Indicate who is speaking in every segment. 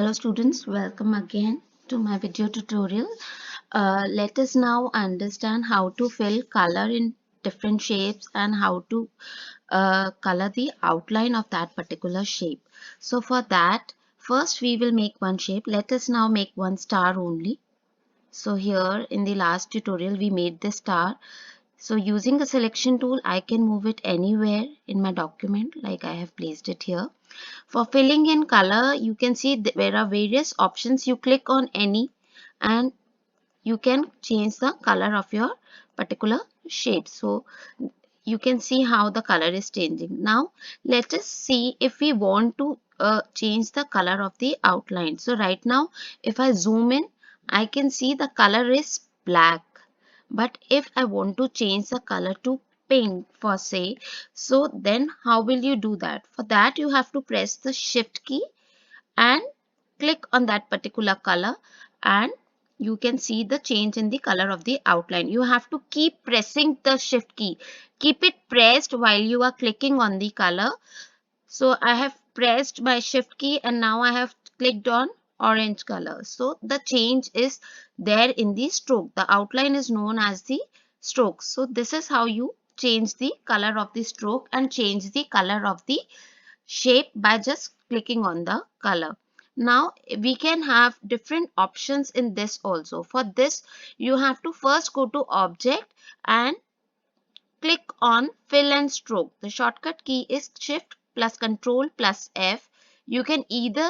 Speaker 1: Hello students, welcome again to my video tutorial. Let us now understand how to fill color in different shapes and how to color the outline of that particular shape. So for that, first we will make one shape. Let us now make one star only. So here in the last tutorial we made the star. So using the selection tool, I can move it anywhere in my document, like I have placed it here. For filling in color, you can see there are various options. You click on any and you can change the color of your particular shape. So you can see how the color is changing. Now let us see if we want to change the color of the outline. So right now, if I zoom in, I can see the color is black. But if I want to change the color to pink for say, so then how will you do that? For that you have to press the shift key and click on that particular color, and you can see the change in the color of the outline. You have to keep pressing the shift key. Keep it pressed while you are clicking on the color. So I have pressed my shift key and now I have clicked on orange color. So the change is there in the stroke. The outline is known as the stroke. So this is how you change the color of the stroke and change the color of the shape by just clicking on the color. Now we can have different options in this also. For this you have to first go to object and click on fill and stroke. The shortcut key is shift plus control plus F. You can either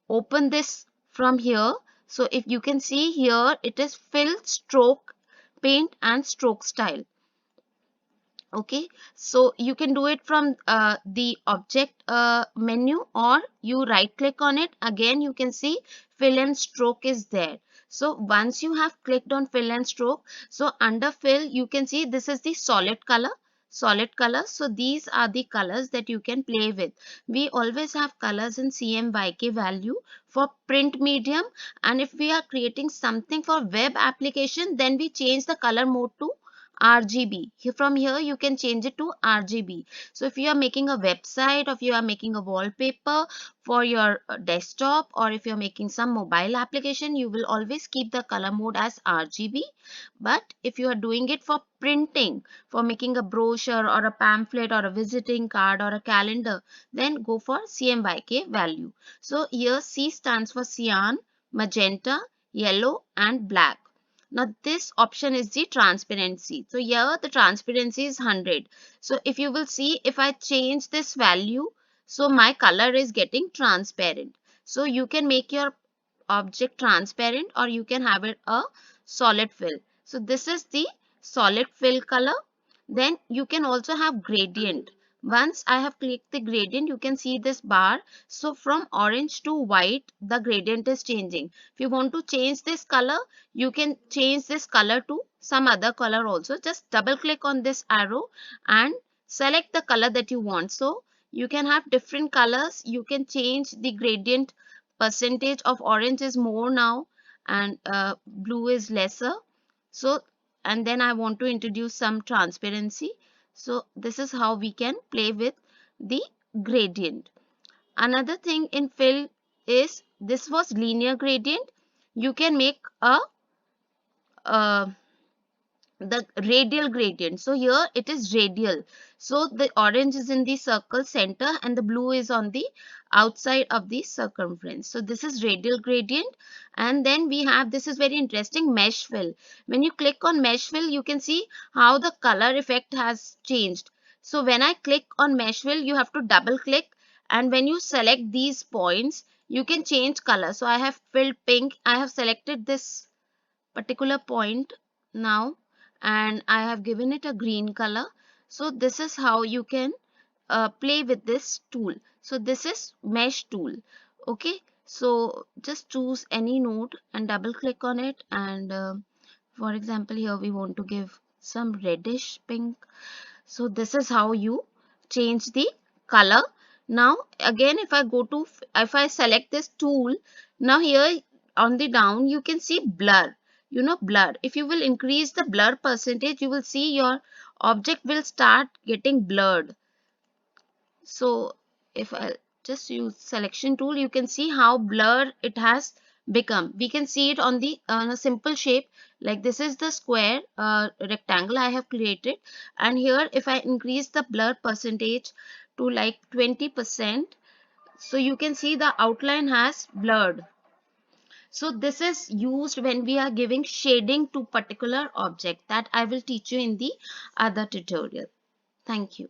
Speaker 1: open this from here. So if you can see here, it is fill, stroke, paint and stroke style. Okay, so you can do it from the object menu, or you right click on it. Again you can see fill and stroke is there. So once you have clicked on fill and stroke, so under fill you can see this is the solid color. So these are the colors that you can play with. We always have colors in CMYK value for print medium, and if we are creating something for web application, then we change the color mode to RGB. From here you can change it to RGB. So if you are making a website, or if you are making a wallpaper for your desktop, or if you are making some mobile application, you will always keep the color mode as RGB. But if you are doing it for printing, for making a brochure or a pamphlet or a visiting card or a calendar, then go for CMYK value. So here C stands for cyan, magenta, yellow and black. Now this option is the transparency. So here the transparency is 100. So if you will see, if I change this value, so my color is getting transparent. So you can make your object transparent, or you can have it a solid fill. So this is the solid fill color. Then you can also have gradient. Once I have clicked the gradient, you can see this bar. So from orange to white, the gradient is changing. If you want to change this color, you can change this color to some other color also. Just double click on this arrow and select the color that you want. So you can have different colors. You can change the gradient. Percentage of orange is more now, and blue is lesser. So, and then I want to introduce some transparency. So this is how we can play with the gradient. Another thing in fill is, this was linear gradient. You can make a the radial gradient. So here it is radial. So the orange is in the circle center and the blue is on the outside of the circumference. So this is radial gradient. And then we have, this is very interesting, mesh fill. When you click on mesh fill, you can see how the color effect has changed. So when I click on mesh fill, you have to double click, and when you select these points, you can change color. So I have filled pink. I have selected this particular point now, and I have given it a green color. So this is how you can play with this tool. So this is mesh tool. Okay, so just choose any node and double click on it, and for example here we want to give some reddish pink. So this is how you change the color. Now again, if I go to, if I select this tool, now here on the down you can see blur. You know, blur. If you will increase the blur percentage, you will see your object will start getting blurred. So if I just use selection tool, you can see how blurred it has become. We can see it on the on a simple shape, like this is the square rectangle I have created, and here if I increase the blur percentage to like 20%, so you can see the outline has blurred. So this is used when we are giving shading to particular object, that I will teach you in the other tutorial. Thank you.